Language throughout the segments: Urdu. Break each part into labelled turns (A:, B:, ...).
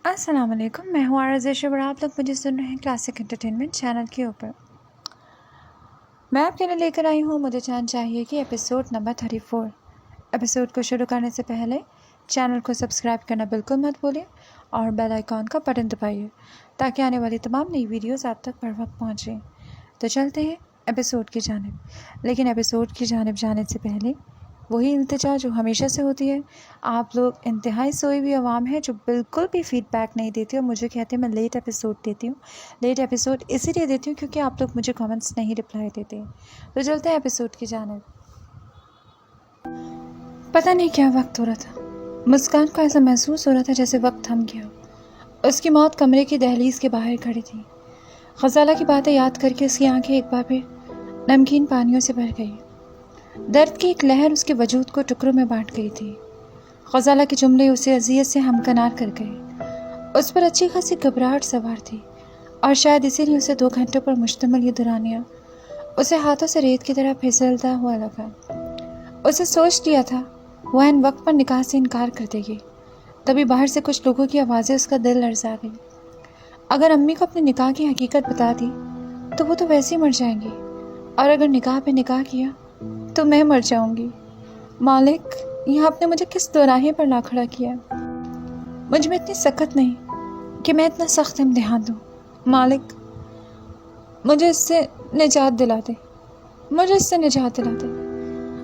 A: السلام علیکم، میں ہوں عارض شبر، آپ لوگ مجھے سن رہے ہیں کلاسک انٹرٹینمنٹ چینل کے اوپر۔ میں آپ کے لیے لے کر آئی ہوں مجھے جان چاہیے کہ ایپیسوڈ نمبر 34۔ ایپیسوڈ کو شروع کرنے سے پہلے چینل کو سبسکرائب کرنا بالکل مت بھولیں اور بیل آئیکن کا بٹن دبائیے تاکہ آنے والی تمام نئی ویڈیوز آپ تک بر وقت پہنچیں۔ تو چلتے ہیں ایپیسوڈ کی جانب، لیکن ایپیسوڈ کی جانب جانے سے پہلے وہی التجا جو ہمیشہ سے ہوتی ہے۔ آپ لوگ انتہائی سوئی ہوئی عوام ہے جو بالکل بھی فیڈ بیک نہیں دیتی اور مجھے کہتے ہیں میں لیٹ ایپیسوڈ دیتی ہوں۔ لیٹ ایپیسوڈ اسی لیے دیتی ہوں کیونکہ آپ لوگ مجھے کامنٹس نہیں رپلائی دیتے۔ تو چلتے ہیں ایپیسوڈ کی جانب۔ پتہ نہیں کیا وقت ہو رہا تھا، مسکان کو ایسا محسوس ہو رہا تھا جیسے وقت تھم گیا۔ اس کی موت کمرے کی دہلیز کے باہر کھڑی تھی۔ غزالہ کی باتیں یاد کر کے اس کی آنکھیں ایک بار پھر نمکین پانیوں سے بھر گئی۔ درد کی ایک لہر اس کے وجود کو ٹکڑوں میں بانٹ گئی تھی۔ غزالہ کے جملے اسے اذیت سے ہمکنار کر گئے۔ اس پر اچھی خاصی گھبراہٹ سوار تھی اور شاید اسی لیے اسے 2 گھنٹوں پر مشتمل یہ دورانیہ اسے ہاتھوں سے ریت کی طرح پھسلتا ہوا لگا۔ اسے سوچ لیا تھا وہ عین وقت پر نکاح سے انکار کر دے گی، تبھی باہر سے کچھ لوگوں کی آوازیں اس کا دل لرزا گئی۔ اگر امی کو اپنے نکاح کی حقیقت بتا دی تو وہ تو ویسے ہی مر جائیں گی، اور اگر نکاح پہ نکاح کیا تو میں مر جاؤں گی۔ مالک، یہاں آپ نے مجھے کس دوراہے پر لا کھڑا کیا؟ مجھ میں اتنی سخت نہیں کہ میں اتنا سخت امتحان دوں۔ مالک، مجھے اس سے نجات دلا دے، مجھے اس سے نجات دلا دے۔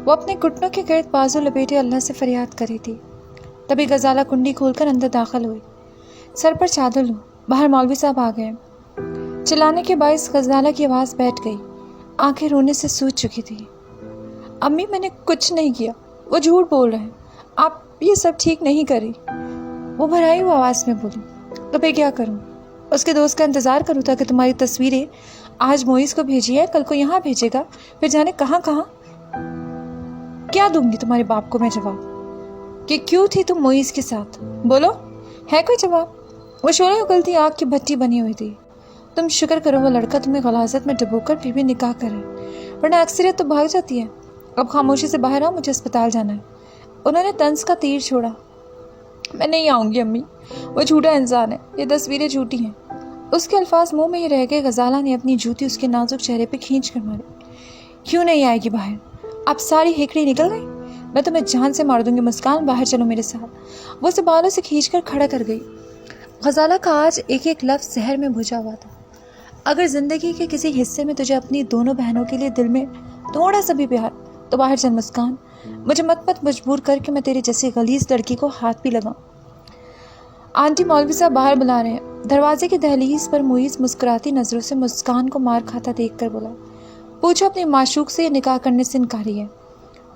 A: وہ اپنے گھٹنوں کے گرد بازو لپیٹے اللہ سے فریاد کری تھی، تبھی غزالہ کنڈی کھول کر اندر داخل ہوئی۔ سر پر چادر لو، باہر مولوی صاحب آ گئے۔ چلانے کے باعث غزالہ کی آواز بیٹھ گئی، آنکھیں رونے سے سوج چکی تھی۔ امی، میں نے کچھ نہیں کیا، وہ جھوٹ بول رہے ہیں، آپ یہ سب ٹھیک نہیں کر رہی۔ وہ بھرائی ہوئی آواز میں بولی۔ تو پھر کیا کروں؟ اس کے دوست کا انتظار کروں تاکہ تمہاری تصویریں آج موئز کو بھیجی ہے، کل کو یہاں بھیجے گا، پھر جانے کہاں کہاں۔ کیا دوں گی تمہارے باپ کو میں جواب کہ کیوں تھی تم موئز کے ساتھ؟ بولو، ہے کوئی جواب؟ وہ شعلہ اگلتی آگ کی بھٹی بنی ہوئی تھی۔ تم شکر کرو وہ لڑکا تمہیں غلاظت میں ڈبو کر پھر بھی نکاح کرے، ورنہ اکثریت تو بھاگ جاتی ہے۔ اب خاموشی سے باہر آؤ، مجھے اسپتال جانا ہے۔ انہوں نے طنز کا تیر چھوڑا۔ میں نہیں آؤں گی امی، وہ جھوٹا انسان ہے، یہ تصویریں جھوٹی ہیں۔ اس کے الفاظ منہ میں ہی رہ گئے۔ غزالہ نے اپنی جوتی اس کے نازک چہرے پہ کھینچ کر ماری۔ کیوں نہیں آئے گی باہر؟ اب ساری ہیکڑی نکل گئی؟ میں تمہیں جان سے مار دوں گی۔ مسکان، باہر چلو میرے ساتھ۔ وہ اسے بالوں سے کھینچ کر کھڑا کر گئی۔ غزالہ کا آج ایک ایک لفظ زہر میں بھجا ہوا تھا۔ اگر زندگی کے کسی حصے میں تجھے اپنی دونوں بہنوں کے لیے دل میں تھوڑا سا بھی پیار تو باہر چل مسکان، مجھے مت مجبور کر کے میں تیری جیسی غلیظ لڑکی کو ہاتھ بھی لگاؤں۔ آنٹی، مولوی صاحب باہر بلا رہے ہیں۔ دروازے کی دہلیز پر موئز مسکراتی نظروں سے مسکان کو مار کھاتا دیکھ کر بولا، پوچھو اپنے معشوق سے یہ نکاح کرنے سے انکاری ہے۔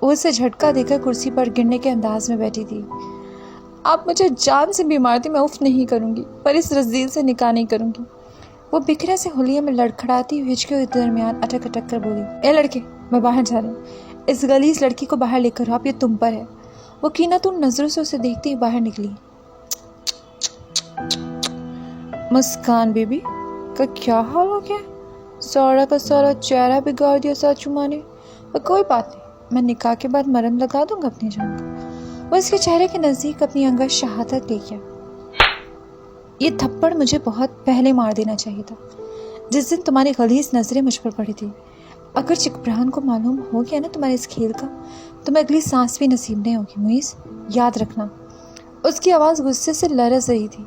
A: وہ اسے جھٹکا دے کر کرسی پر گرنے کے انداز میں بیٹھی تھی۔ آپ مجھے جان سے بیمار تھی، میں اف نہیں کروں گی، پر اس رذیل سے نکاح نہیں کروں گی۔ وہ بکھرے سے حلیے میں لڑکھڑاتی ہوئی ہچکیوں کے درمیان اٹک اٹک کر بولی، اے لڑکے، میں باہر جا رہی ہوں، اس غلیظ لڑکی کو باہر لے کر آؤ، اب یہ تم پر ہے۔ وہ کینہ-تون نظروں سے اسے دیکھتی ہی باہر نکلی۔ مسکان بیبی کا کیا حال ہو گیا؟ سارا کا سارا چہرہ بگاڑ دیا ساچو نے۔ پر کوئی بات نہیں، میں نکاح کے بعد مرہم لگا دوں گا اپنی جان کو۔ وہ اس کے چہرے کے نزدیک اپنی انگشت شہادت لے گیا۔ یہ تھپڑ مجھے بہت پہلے مار دینا چاہیے تھا، جس دن تمہاری غلیظ نظریں مجھ پر پڑی تھی۔ اگر چکبران کو معلوم ہو گیا نا تمہارے اس کھیل کا، تمہیں اگلی سانس بھی نصیب نہیں ہوگی موئز، یاد رکھنا۔ اس کی آواز غصے سے لرز رہی تھی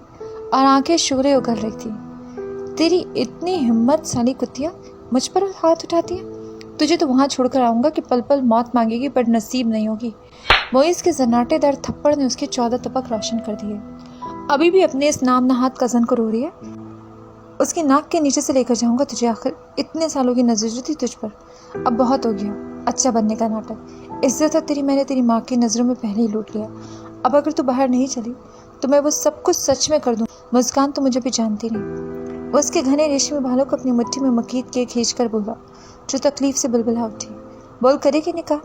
A: اور آنکھیں شعلے اگل رہی تھی۔ تیری اتنی ہمت سالی کتیا، مجھ پر ہاتھ اٹھاتی ہے؟ تجھے تو وہاں چھوڑ کر آؤں گا کہ پل پل موت مانگے گی، پر نصیب نہیں ہوگی۔ موئز کے زناٹے دار تھپڑ نے اس کے 14 طبق روشن کر دیے۔ ابھی بھی اپنے اس نام نہاد کزن کو رو رہی ہے؟ اس کی ناک کے نیچے سے لے کر جاؤں گا تجھے، آخر اتنے سالوں کی نظر جو تھی تجھ پر، اب بہت ہو گیا اچھا بننے کا ناٹک۔ عزت ہے تیری میں نے تیری ماں کی نظروں میں پہلے ہی لوٹ لیا۔ اب اگر تو باہر نہیں چلی تو میں وہ سب کچھ سچ میں کر دوں۔ مسکان، تو مجھے بھی جانتی نہیں۔ وہ اس کے گھنے ریشمی بالوں کو اپنی مٹھی میں مکید کے کھینچ کر بولا، جو تکلیف سے بلبلا اٹھی۔ بول، کرے گی نکاح؟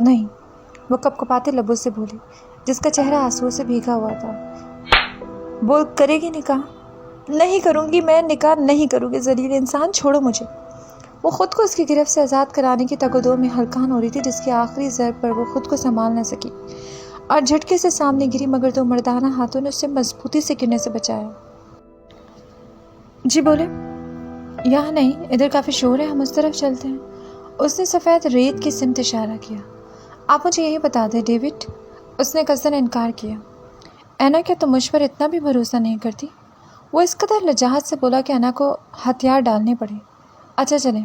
A: نہیں، وہ کپ کپاتے لبوں سے بولی، جس کا چہرہ آنسوؤں سے بھیگا ہوا تھا۔ بول، کرے گی نکاح؟ نہیں کروں گی، میں نکاح نہیں کروں گی، ذلیل انسان، چھوڑو مجھے۔ وہ خود کو اس کی گرفت سے آزاد کرانے کی تگ و دو میں ہلکان ہو رہی تھی، جس کی آخری ضرب پر وہ خود کو سنبھال نہ سکی۔ اور جھٹکے سے سامنے گری، مگر دو مردانہ ہاتھوں نے اسے مضبوطی سے گرنے سے بچایا۔ جی بولے۔ یہاں نہیں، ادھر کافی شور ہے، ہم اس طرف چلتے ہیں۔ اس نے سفید ریت کی سمت اشارہ کیا۔ آپ مجھے یہی بتا دیں ڈیوڈ، اس نے قصداً انکار کیا۔ اینا، کیا تم مجھ پر اتنا بھی بھروسہ نہیں کرتی؟ وہ اس قدر لجاجت سے بولا کہ اینا کو ہتھیار ڈالنے پڑے۔ اچھا چلیں۔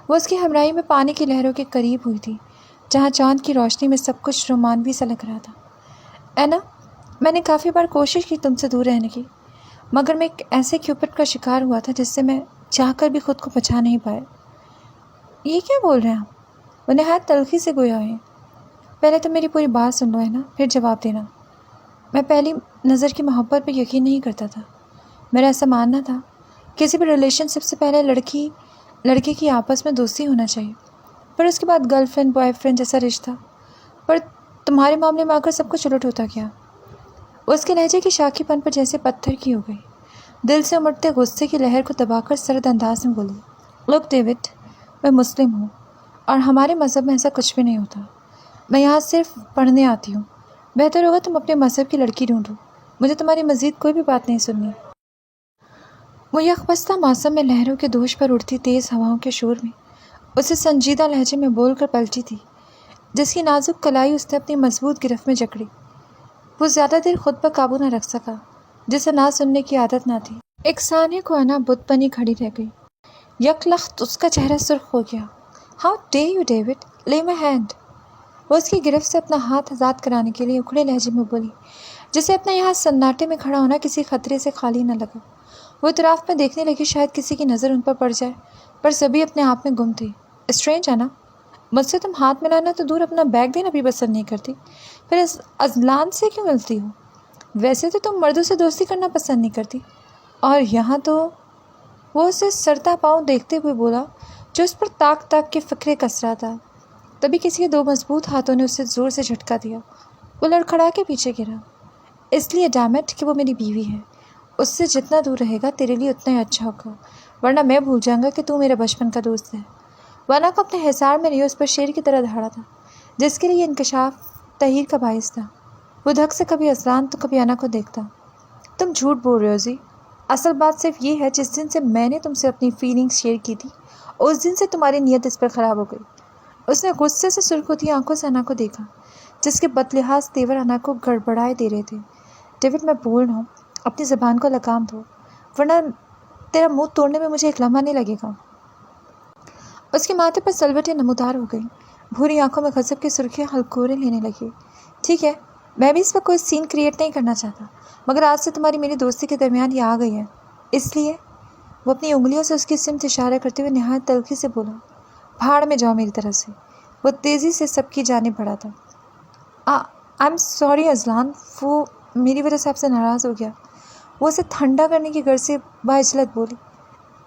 A: وہ اس کی ہمراہی میں پانی کی لہروں کے قریب ہوئی تھی، جہاں چاند کی روشنی میں سب کچھ رومانوی سا لگ رہا تھا۔ اینا، میں نے کافی بار کوشش کی تم سے دور رہنے کی، مگر میں ایک ایسے کیوپٹ کا شکار ہوا تھا جس سے میں چاہ کر بھی خود کو بچا نہیں پایا۔ یہ کیا بول رہے ہیں آپ؟ وہ نہایت تلخی سے گویا ہے۔ پہلے تو میری پوری بات سن لو ہے نا، پھر جواب دینا۔ میں پہلی نظر کی محبت پہ یقین نہیں کرتا تھا۔ میرا ایسا ماننا تھا کسی بھی ریلیشن شپ سے پہلے لڑکے کی آپس میں دوستی ہونا چاہیے، پھر اس کے بعد گرل فرینڈ بوائے فرینڈ جیسا رشتہ۔ پر تمہارے معاملے میں آ کر سب کچھ الٹ ہوتا گیا۔ اس کے لہجے کی شاخی پن پر جیسے پتھر کی ہو گئی، دل سے امٹتے غصے کی لہر کو دبا کر سرد انداز میں بولی، لوک ڈیوڈ، میں مسلم ہوں اور ہمارے مذہب میں ایسا کچھ بھی نہیں ہوتا۔ میں یہاں صرف پڑھنے آتی ہوں۔ بہتر ہوگا تم اپنے مذہب کی لڑکی ڈھونڈو، مجھے تمہاری مزید کوئی بھی بات نہیں سننی۔ وہ یکبستہ موسم میں لہروں کے دوش پر اڑتی تیز ہواؤں کے شور میں اسے سنجیدہ لہجے میں بول کر پلٹی تھی، جس کی نازک کلائی اس نے اپنی مضبوط گرفت میں جکڑی۔ وہ زیادہ دیر خود پر قابو نہ رکھ سکا، جسے نہ سننے کی عادت نہ تھی۔ ایک ثانیے کو انا بت بنی کھڑی رہ گئی۔ یک لخت اس کا چہرہ سرخ ہو گیا۔ ہاؤ ڈے یو ڈیوڈ، لے مائی ہینڈ۔ وہ اس کی گرفت سے اپنا ہاتھ آزاد کرانے کے لیے اکھڑے لہجے میں بولی، جسے اپنا یہاں سناٹے میں کھڑا ہونا کسی خطرے سے خالی نہ لگا۔ وہ اطراف میں دیکھنے لگی، شاید کسی کی نظر ان پر پڑ جائے، پر سبھی اپنے آپ میں گم تھی۔ اسٹرینج ہے نا، مجھ سے تم ہاتھ ملانا تو دور اپنا بیگ دینا بھی پسند نہیں کرتی، پھر اس اذلان سے کیوں ملتی ہو؟ ویسے تو تم مردوں سے دوستی کرنا پسند نہیں کرتی، اور یہاں تو… وہ اسے سرتا پاؤں دیکھتے ہوئے بولا، جو اس پر تاک تاک کے فکرے کس رہا تھا۔ تبھی کسی کے دو مضبوط ہاتھوں نے اسے زور سے جھٹکا دیا۔ وہ لڑکھڑا کے پیچھے گرا۔ اس لیے ڈیمٹ کہ وہ میری بیوی ہے، اس سے جتنا دور رہے گا تیرے لیے اتنا ہی اچھا ہوگا، ورنہ میں بھول جاؤں گا کہ تو میرا بچپن کا دوست ہے۔ ورنہ کو اپنے حصار میں نہیں، اس پر شیر کی طرح دھاڑا تھا، جس کے لیے یہ انکشاف تحیر کا باعث تھا۔ وہ دھک سے کبھی اذلان تو کبھی انا کو دیکھتا۔ تم جھوٹ بول رہے ہو زی، اصل بات صرف یہ ہے، جس دن سے میں نے تم سے اپنی فیلنگز شیئر کی تھی، اس دن سے تمہاری نیت اس پر خراب ہو گئی۔ اس نے غصے سے سرخ ہوتی آنکھوں سے انا کو دیکھا، جس کے بدلحاظ تیور انا کو گڑبڑائے دے رہے تھے۔ ڈیوڈ، میں بول رہا ہوں، اپنی زبان کو لگام دو، ورنہ تیرا منہ توڑنے میں مجھے ایک لمحہ نہیں لگے گا۔ اس کے ماتھے پر سلوٹیں نمودار ہو گئیں، بھوری آنکھوں میں غضب کی سرخیاں ہلکورے لینے لگی۔ ٹھیک ہے، میں بھی اس پر کوئی سین کریٹ نہیں کرنا چاہتا، مگر آج سے تمہاری میری دوستی کے درمیان یہ آ گئی ہے، اس لیے… وہ اپنی انگلیوں سے اس کی سمت اشارہ کرتے ہوئے نہایت تلخی سے بولا، بھاڑ میں جاؤ میری طرف سے۔ وہ تیزی سے سب کی جانب بڑھا تھا۔ آئی ایم سوری اذلان، وہ میری وجہ سے آپ سے ناراض ہو گیا۔ وہ اسے ٹھنڈا کرنے کی غرض سے باعجلت بولی،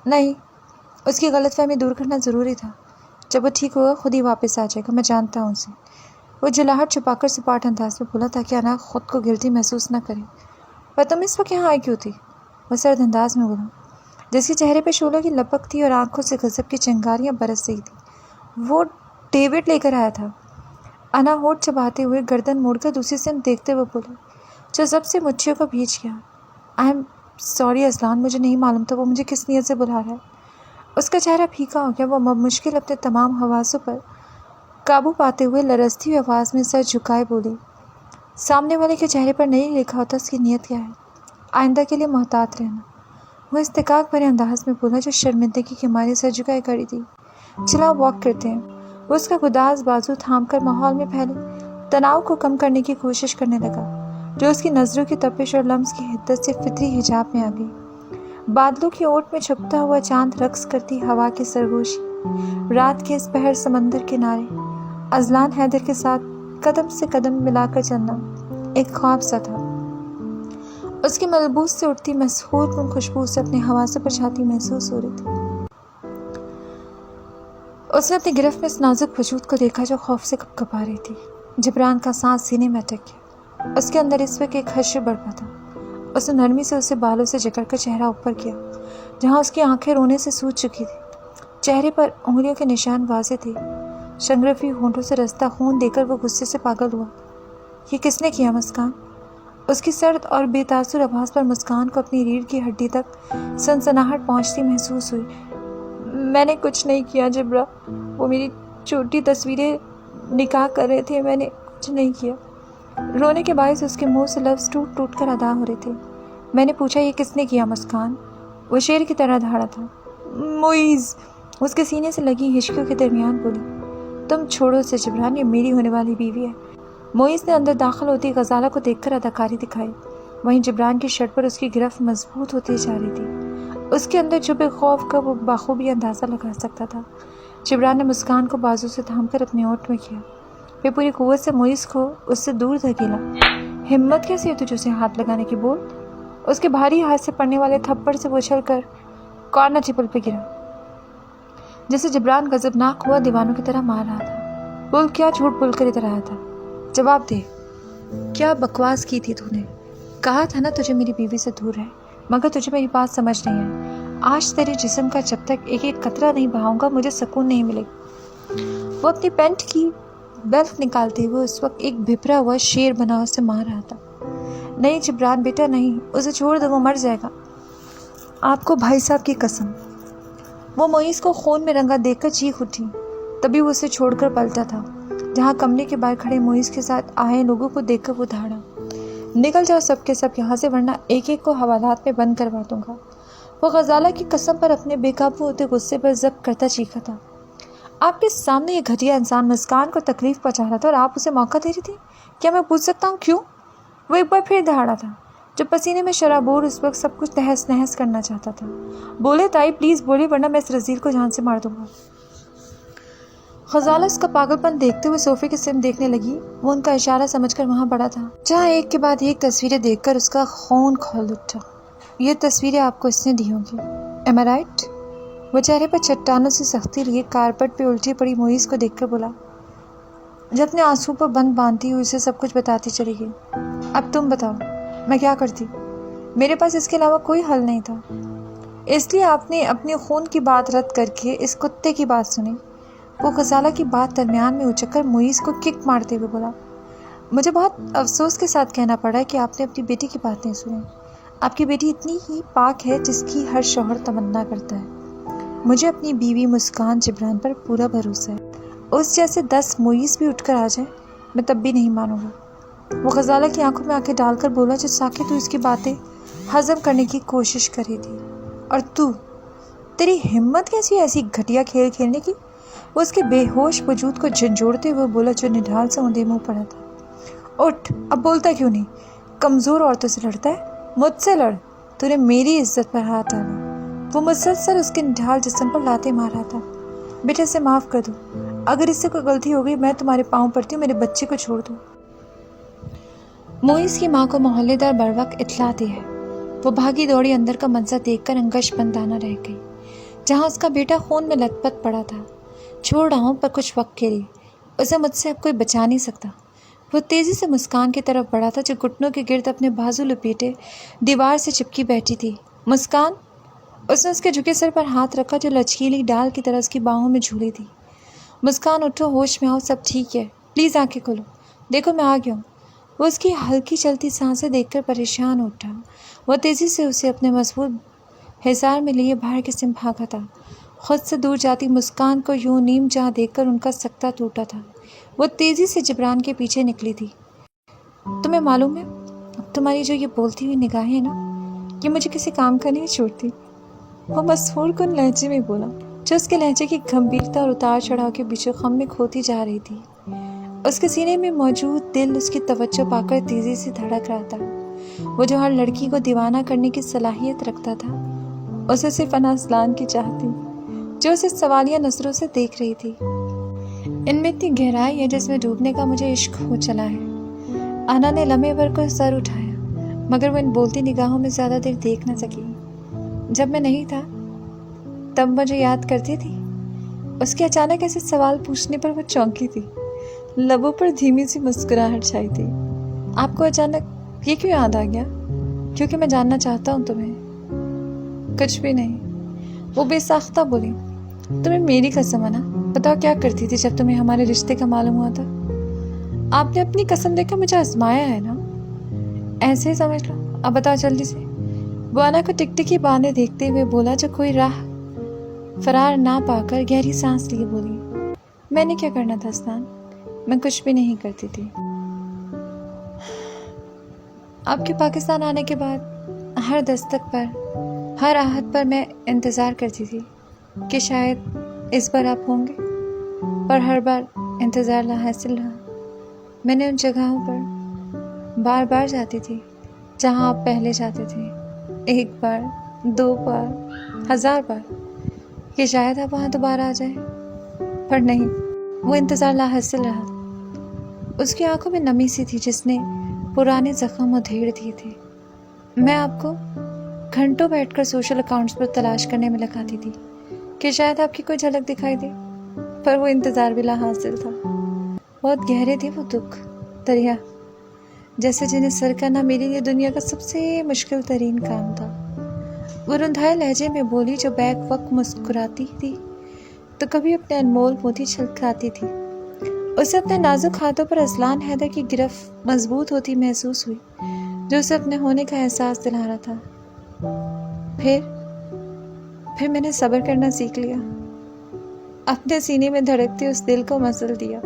A: نہیں، اس کی غلط فہمی دور کرنا ضروری تھا۔ جب وہ ٹھیک ہوگا خود ہی واپس آ جائے گا، میں جانتا ہوں اسے۔ وہ جلاہٹ چھپا کر سپاٹ انداز میں بولا، تاکہ انا خود کو گلٹی محسوس نہ کرے۔ پر تم اس وقت یہاں آئی کیوں تھی؟ وہ سرد انداز میں بولا، جس کے چہرے پہ شعلوں کی لپک تھی اور آنکھوں سے غضب کی چنگاریاں برس رہی تھیں۔ وہ ڈیوڈ لے کر آیا تھا۔ انا ہونٹ چباتے ہوئے گردن موڑ کر دوسری سمت دیکھتے ہوئے بولی، جو سب سے مٹھیوں کو بھیج گیا۔ آئی ایم سوری اذلان، مجھے نہیں معلوم تھا وہ مجھے کس نیت سے بلا رہا ہے۔ اس کا چہرہ پھیکا ہو گیا۔ وہ مشکل اپنے تمام حواسوں پر قابو پاتے ہوئے لرزتی ہوئی آواز میں سر جھکائے بولی، سامنے والے کے چہرے پر نہیں لکھا ہوتا اس کی نیت کیا ہے، آئندہ کے لیے محتاط رہنا۔ وہ استحقاق بھرے انداز میں بولا، جو شرمندگی کے مارے سر جھکائے کھڑی تھی۔ چلاؤ واک کرتے ہیں۔ وہ اس کا گداز بازو تھام کر ماحول میں پھیلے تناؤ کو کم کرنے کی کوشش کرنے لگا، جو اس کی نظروں کی تپش اور لمس کی حدت سے فطری حجاب میں آ گئی۔ بادلوں کی اوٹ میں چھپتا ہوا چاند رقص کرتی ہوا کی سرگوشی، رات کے اس پہر سمندر کنارے اذلان حیدر کے ساتھ قدم سے قدم ملا کر چلنا ایک خواب سا تھا۔ اس کے ملبوس سے اٹھتی مسحور کن خوشبو سے اپنے حواسوں پر چھاتی محسوس ہو رہی تھی۔ اس نے اپنی گرفت میں اس نازک وجود کو دیکھا جو خوف سے کپکپا رہی تھی۔ جبران کا سانس سینے میں اٹک گیا۔ اس کے اندر اس وقت ایک خدشہ برپا تھا۔ اس نے نرمی سے اسے بالوں سے جکڑ کر چہرہ اوپر کیا، جہاں اس کی آنکھیں رونے سے سوج چکی تھی۔ چہرے پر انگلیوں کے نشان واضح تھے۔ شنگرفی ہونٹوں سے رستا خون دے کر وہ غصے سے پاگل ہوا۔ یہ کس نے کیا مسکان؟ اس کی سرد اور بے تاثر آواز پر مسکان کو اپنی ریڑھ کی ہڈی تک سنسناہٹ پہنچتی محسوس ہوئی۔ میں نے کچھ نہیں کیا جبرا، وہ میری چھوٹی تصویریں نکاح کر رہے تھے، میں نے کچھ نہیں کیا۔ رونے کے باعث اس کے منہ سے لفظ ٹوٹ ٹوٹ کر ادا ہو رہے تھے۔ میں نے پوچھا یہ کس نے کیا مسکان؟ وہ شیر کی طرح دھاڑا تھا۔ معیز، اس کے سینے سے لگی ہچکیوں کے درمیان بولی۔ تم چھوڑو اسے جبران، یہ میری ہونے والی بیوی ہے۔ معیز نے اندر داخل ہوتی غزالہ کو دیکھ کر اداکاری دکھائی۔ وہیں جبران کی شرٹ پر اس کی گرفت مضبوط ہوتی جا رہی تھی۔ اس کے اندر چھپے خوف کا وہ بخوبی اندازہ لگا سکتا تھا۔ جبران نے مسکان کو بازو سے تھام کر اپنے اونٹ میں کیا، پھر پوری قوت سے معیز کو اس سے دور دھکیلا۔ ہمت کیسی ہے تجھے اسے ہاتھ لگانے کی؟ بول۔ اس کے بھاری ہاتھ سے پڑنے والے تھپڑ سے وہ اچھل کر کارنر ٹیبل پہ گرا، جسے جبران غضبناک ہوا دیوانوں کی طرح مار رہا تھا۔ بول، کیا جھوٹ بول کر ادھر آیا تھا؟ جواب دے، کیا بکواس کی تھی تو نے؟ کہا تھا نا تجھے میری بیوی سے دور ہے، مگر تجھے میری بات سمجھ نہیں ہے۔ آج تیرے جسم کا جب تک ایک ایک قطرہ نہیں بہاؤں گا مجھے سکون نہیں ملے گا۔ وہ اپنی پینٹ کی بیلٹ نکالتے ہوئے اس وقت ایک بھپرا ہوا شیر بنا اسے مار رہا تھا۔ نہیں جبران بیٹا نہیں، اسے چھوڑ دو، وہ مر جائے گا، آپ کو بھائی صاحب کی قسم۔ وہ معیز کو خون میں رنگا دیکھ کر چیخ اٹھی، تبھی وہ اسے چھوڑ کر پلٹا تھا۔ جہاں کمرے کے باہر کھڑے معیز کے ساتھ آئے لوگوں کو دیکھ کر وہ دھاڑا، نکل جاؤ سب کے سب یہاں سے، ورنہ ایک ایک کو حوالات میں بند کروا دوں گا۔ وہ غزالہ کی قسم پر اپنے بے قابو ہوتے غصے پر ضبط کرتا چیخا تھا۔ آپ کے سامنے یہ گھٹیا انسان مسکان کو تکلیف پہنچا رہا تھا اور آپ اسے موقع دے رہی تھی؟ کیا میں پوچھ سکتا ہوں کیوں؟ وہ ایک بار پھر دہاڑا تھا، جو پسینے میں شرابور اس وقت سب کچھ تہس نہس کرنا چاہتا تھا۔ بولے تائی، پلیز بولے، ورنہ میں اس رزیل کو جان سے مار دوں گا۔ غزالہ اس کا پاگل پن دیکھتے ہوئے صوفے کی سمت دیکھنے لگی۔ وہ ان کا اشارہ سمجھ کر وہاں پڑا تھا، جہاں ایک کے بعد ایک تصویریں دیکھ کر اس کا خون کھول اٹھا۔ یہ تصویریں آپ کو اس نے دی ہوں گی، ایم آئی رائٹ؟ وہ چہرے پر چٹانوں سے سختی لیے کارپٹ پہ الٹی پڑی معیز کو دیکھ کر بولا، جو اپنے آنسو پر بند باندھتی ہوئی اسے سب کچھ بتاتی چلی گئی۔ اب تم بتاؤ میں کیا کرتی؟ میرے پاس اس کے علاوہ کوئی حل نہیں تھا، اس لیے آپ نے اپنی خون کی بات رد کر کے اس کتے کی بات سنی۔ وہ غزالہ کی بات درمیان میں اچک کر معیز کو کک مارتے ہوئے بولا، مجھے بہت افسوس کے ساتھ کہنا پڑا ہے کہ آپ نے اپنی بیٹی کی بات نہیں سنی۔ آپ کی بیٹی اتنی ہی پاک ہے جس کی ہر شوہر تمنا کرتا ہے۔ مجھے اپنی بیوی مسکان جبران پر پورا بھروسہ ہے، اس جیسے 10 معیز بھی اٹھ کر آ جائے میں تب بھی نہیں مانوں گا۔ وہ غزالہ کی آنکھوں میں آنکھیں ڈال کر بولا، جو ساکت تو اس کی باتیں ہضم کرنے کی کوشش کر رہی تھی، اور تیری ہمت کیسی ایسی گھٹیا کھیل کھیلنے کی؟ وہ اس کے بے ہوش وجود کو جھنجھوڑتے ہوئے بولا، جو نڈھال سے اوندے منہ پڑا تھا، اٹھ، اب بولتا کیوں نہیں؟ کمزور عورتوں سے لڑتا ہے، مجھ سے لڑ، تو نے میری عزت پر ہاتھ ڈالا۔ وہ مسلسل اس کے نڈھال جسم پر لاتے مار رہا تھا۔ بیٹے اسے معاف کر دو، اگر اس سے کوئی غلطی ہو گئی میں تمہارے پاؤں پڑتی ہوں، میرے بچے کو چھوڑ دو۔ معیز کی ماں کو محلے دار بر وقت اطلاع دی ہے۔ وہ بھاگی دوڑی اندر کا منظر دیکھ کر انگش بندانہ رہ گئی، جہاں اس کا بیٹا خون میں لت پت پڑا تھا۔ چھوڑ رہا ہوں پر کچھ وقت کے لیے، اسے مجھ سے اب کوئی بچا نہیں سکتا۔ وہ تیزی سے مسکان کی طرف بڑھا تھا، جو گھٹنوں کے گرد اپنے بازو لپیٹے دیوار سے چپکی بیٹھی تھی۔ مسکان، اس نے اس کے جھکے سر پر ہاتھ رکھا جو لچکیلی ڈال کی طرح اس کی باہوں میں جھولی تھی۔ مسکان اٹھو، ہوش میں آؤ، سب ٹھیک ہے، پلیز آنکھیں کھولو، دیکھو میں آ گیا ہوں۔ وہ اس کی ہلکی چلتی سانسیں دیکھ کر پریشان اٹھا۔ وہ تیزی سے اسے اپنے مضبوط حصار میں لیے باہر کی سمت بھاگا تھا۔ خود سے دور جاتی مسکان کو یوں نیم جہاں دیکھ کر ان کا سکتہ ٹوٹا تھا۔ وہ تیزی سے جبران کے پیچھے نکلی تھی۔ تمہیں معلوم ہے تمہاری جو یہ بولتی ہوئی نگاہیں ہیں نا، یہ مجھے کسی کام کا نہیں چھوڑتی۔ وہ مسحور کن لہجے میں بولا، جو اس کے لہجے کی گمبھیرتا اور اتار چڑھاؤ کے بیچ غم میں کھوتی جا رہی تھی۔ اس کے سینے میں موجود دل اس کی توجہ پا کر تیزی سے دھڑک رہا تھا۔ وہ جو ہر لڑکی کو دیوانہ کرنے کی صلاحیت رکھتا تھا، اسے صرف انا اسلان کی چاہت تھی، جو اسے سوالیہ نظروں سے دیکھ رہی تھی۔ ان میں اتنی گہرائی ہے جس میں ڈوبنے کا مجھے عشق ہو چلا ہے۔ انا نے لمحے بھر کو سر اٹھایا، مگر وہ ان بولتی نگاہوں میں زیادہ دیر دیکھ نہ سکی۔ جب میں نہیں تھا تب مجھے یاد کرتی تھی؟ اس کے اچانک ایسے سوال پوچھنے پر وہ چونکی تھی، لبوں پر دھیمی سی مسکراہٹ چھائی تھی۔ آپ کو اچانک یہ کیوں یاد آ گیا؟ کیونکہ میں جاننا چاہتا ہوں تمہیں۔ کچھ بھی نہیں، وہ بے ساختہ بولی۔ تمہیں میری قسم ہے نا، بتاؤ کیا کرتی تھی جب تمہیں ہمارے رشتے کا معلوم ہوا تھا؟ آپ نے اپنی قسم دے کر مجھے آزمایا ہے نا؟ ایسے ہی سمجھ لو، اب بتاؤ جلدی سے۔ بوانا کو ٹکٹکی باندھے دیکھتے ہوئے بولا جو کوئی راہ فرار نہ پا کر گہری سانس لیے بولی، میں نے کیا کرنا تھا اسنان، میں کچھ بھی نہیں کرتی تھی۔ آپ کے پاکستان آنے کے بعد ہر دستک پر، ہر آہت پر میں انتظار کرتی تھی کہ شاید اس بار آپ ہوں گے، پر ہر بار انتظار لا حاصل رہا۔ میں نے ان جگہوں پر بار بار جاتی تھی جہاں آپ پہلے جاتے تھے، ایک بار، 2 بار، 1000 بار، کہ شاید آپ وہاں دوبارہ آ جائیں، پر نہیں، وہ انتظار لا حاصل رہا۔ اس کی آنکھوں میں نمی سی تھی جس نے پرانے زخم ادھیڑ دیے تھے۔ میں آپ کو گھنٹوں بیٹھ کر سوشل اکاؤنٹس پر تلاش کرنے میں لگاتی تھی کہ شاید آپ کی کوئی جھلک دکھائی دے، پر وہ انتظار بھی لا حاصل تھا۔ بہت گہرے تھے وہ دکھ، دریا جیسے جنہیں سر کرنا میرے لیے دنیا کا سب سے مشکل ترین کام تھا۔ وہ رندھائے لہجے میں بولی جو بیک وقت مسکراتی تھی تو کبھی اپنے انمول موتی چھلکاتی تھی۔ اسے اپنے نازک ہاتھوں پر اذلان حیدر کی گرفت مضبوط ہوتی محسوس ہوئی جو اسے اپنے ہونے کا احساس دلا رہا تھا۔ پھر میں نے صبر کرنا سیکھ لیا، اپنے سینے میں دھڑکتے اس دل کو مسل دیا۔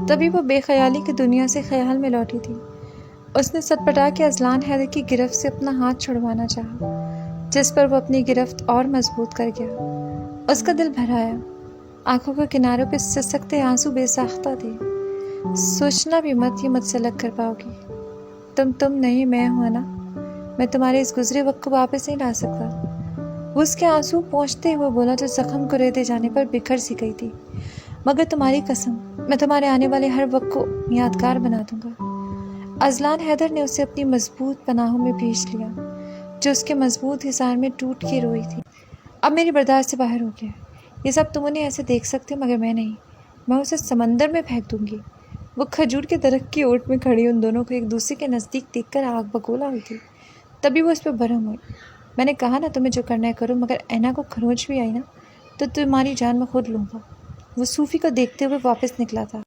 A: تبھی وہ بے خیالی کی دنیا سے خیال میں لوٹی تھی۔ اس نے سٹپٹا کے اذلان حیدر کی گرفت سے اپنا ہاتھ چھڑوانا چاہا، جس پر وہ اپنی گرفت اور مضبوط کر گیا۔ اس کا دل بھر آیا، آنکھوں کے کناروں پہ سسکتے آنسو بے ساختہ تھے۔ سوچنا بھی مت یہ مجھ سے الگ کر پاؤ گی، تم نہیں میں ہوں نا، میں تمہارے اس گزرے وقت کو واپس نہیں لا سکتا۔ وہ اس کے آنسو پہنچتے ہوئے بولا جو زخم کو ریتے جانے پر بکھر سی گئی تھی، مگر تمہاری قسم، میں تمہارے آنے والے ہر وقت کو یادگار بنا دوں گا۔ اذلان حیدر نے اسے اپنی مضبوط پناہوں میں بھیج لیا جو اس کے مضبوط حصار میں ٹوٹ کے روئی تھی۔ اب میری برداشت سے باہر ہو گیا، یہ سب تم انہیں ایسے دیکھ سکتے مگر میں نہیں، میں اسے سمندر میں پھینک دوں گی۔ وہ کھجور کے درخت کی اوٹ میں کھڑی ان دونوں کو ایک دوسرے کے نزدیک دیکھ کر آگ بگولا ہوئی تھی۔ تبھی وہ اس پہ برہم ہوئی۔ میں نے کہا نا تمہیں جو کرنا ہے کرو، مگر اینا کو کھروچ بھی آئی نا تو تمہاری جان میں خود لوں گا۔ وہ صوفی کو دیکھتے ہوئے واپس نکلا تھا۔